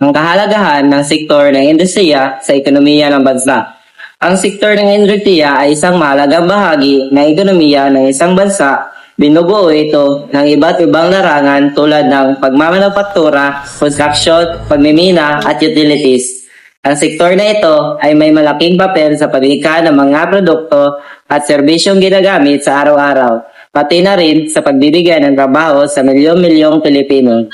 ang kahalagahan ng sektor ng industriya sa ekonomiya ng bansa. Ang sektor ng industriya ay isang mahalagang bahagi ng ekonomiya ng isang bansa. Binubuo ito ng iba't ibang larangan tulad ng pagmamanufaktura, construction, pagmimina at utilities. Ang sektor na ito ay may malaking papel sa paglikha ng mga produkto at serbisyong ginagamit sa araw-araw, pati na rin sa pagbibigay ng trabaho sa milyon-milyong Pilipino.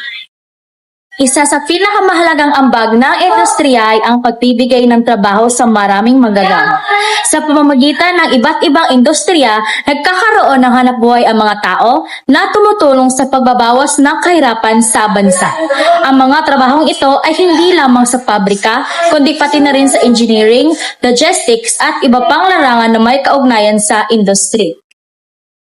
Isa sa pinakamahalagang ambag ng industriya ay ang pagbibigay ng trabaho sa maraming manggagawa. Sa pamamagitan ng iba't ibang industriya, nagkakaroon ng hanapbuhay ang mga tao na tumutulong sa pagbabawas ng kahirapan sa bansa. Ang mga trabahong ito ay hindi lamang sa pabrika, kundi pati na rin sa engineering, logistics at iba pang larangan na may kaugnayan sa industry.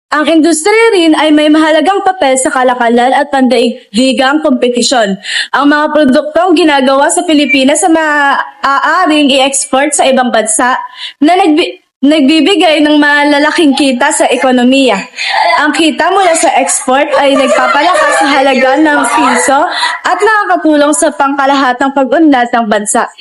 Ang industriya rin ay may mahalagang papel sa kalakalan at pandaigdigang kompetisyon. Ang mga produktong ginagawa sa Pilipinas ay maaaring i-export sa ibang bansa na nagbibigay ng malalaking kita sa ekonomiya. Ang kita mula sa export ay nagpapalakas sa halaga ng piso at nakakatulong sa pangkalahatang pag-unlad ng bansa.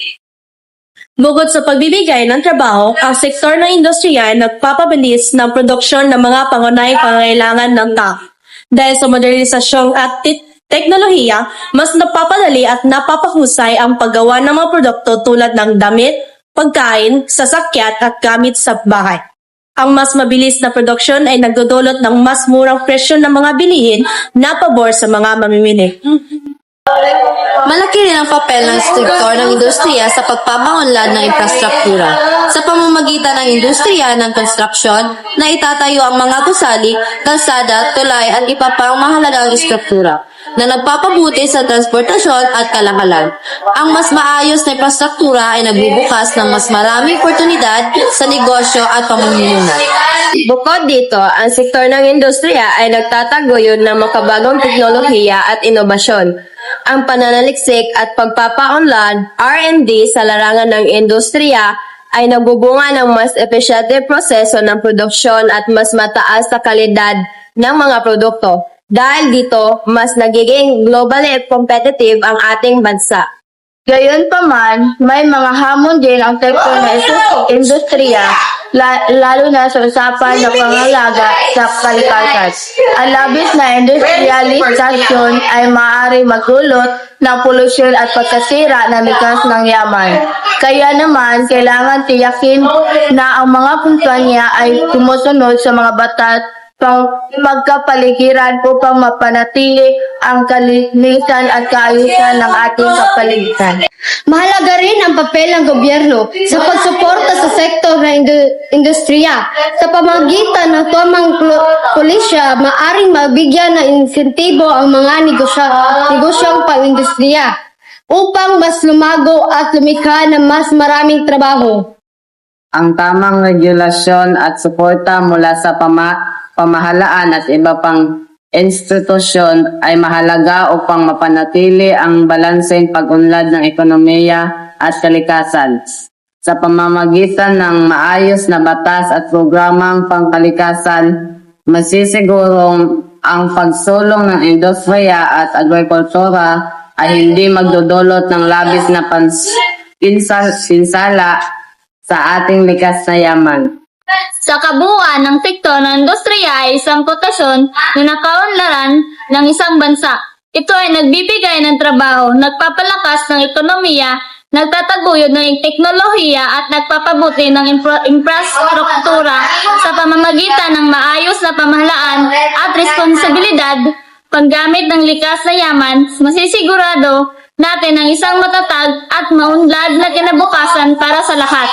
Bukod sa pagbibigay ng trabaho, ang sektor ng industriya ay nagpapabilis ng produksyon ng mga pangunahing pangangailangan ng tao. Dahil sa modernisasyon at teknolohiya, mas napapadali at napapahusay ang paggawa ng mga produkto tulad ng damit, pagkain, sasakyan at gamit sa bahay. Ang mas mabilis na produksyon ay nagdudulot ng mas murang presyo ng mga bilihin na pabor sa mga mamimili. Malaki rin ang papel ng sektor ng industriya sa pagpapaunlad ng infrastruktura. Sa pamamagitan ng industriya ng construction, na itatayo ang mga gusali, kalsada, tulay at iba pang mahalagang istruktura na nagpapabuti sa transportasyon at kalakalan. Ang mas maayos na infrastruktura ay nagbubukas ng mas maraming oportunidad sa negosyo at pamumuhunan. Bukod dito, ang sektor ng industriya ay nagtataguyod ng makabagong teknolohiya at inobasyon. Ang pananaliksik at pagpapaunlad R&D sa larangan ng industriya ay nagbubunga ng mas epesyente proseso ng produksyon at mas mataas na kalidad ng mga produkto. Dahil dito, mas nagiging globally competitive ang ating bansa. Gayunpaman, may mga hamon din ang sektor ng industriya, lalo na sa usapan ng pangalaga sa kalikasan. Ang labis na industrialisasyon ay maaari magdulot ng polusyon at pagkasira ng likas ng yaman. Kaya naman, kailangan tiyakin na ang mga kumpanya ay sumusunod sa mga batas pang magkapaligiran upang mapanatili ang kalinisan at kaayusan ng ating kapaligiran. Mahalaga rin ang papel ng gobyerno sa pagsuporta sa sektor ng industriya. Sa pamamagitan ng tamang pulisya, maaring mabigyan ng insentibo ang mga negosyong pang-industriya upang mas lumago at lumikha ng mas maraming trabaho. Ang tamang regulasyon at suporta mula sa pamahalaan at iba pang institusyon ay mahalaga upang mapanatili ang balanseng pag-unlad ng ekonomiya at kalikasan. Sa pamamagitan ng maayos na batas at programang pangkalikasan, masisigurong ang pagsulong ng industriya at agrikultura ay hindi magdudulot ng labis na pinsala sa ating likas na yaman. Sa kabuuan ng sektor ng industriya ay isang potasyon na nakaunlaran ng isang bansa. Ito ay nagbibigay ng trabaho, nagpapalakas ng ekonomiya, nagtataguyod ng teknolohiya at nagpapabuti ng infrastruktura sa pamamagitan ng maayos na pamahalaan at responsibilidad. Paggamit ng likas na yaman, masisigurado natin ang isang matatag at maunlad na kinabukasan para sa lahat.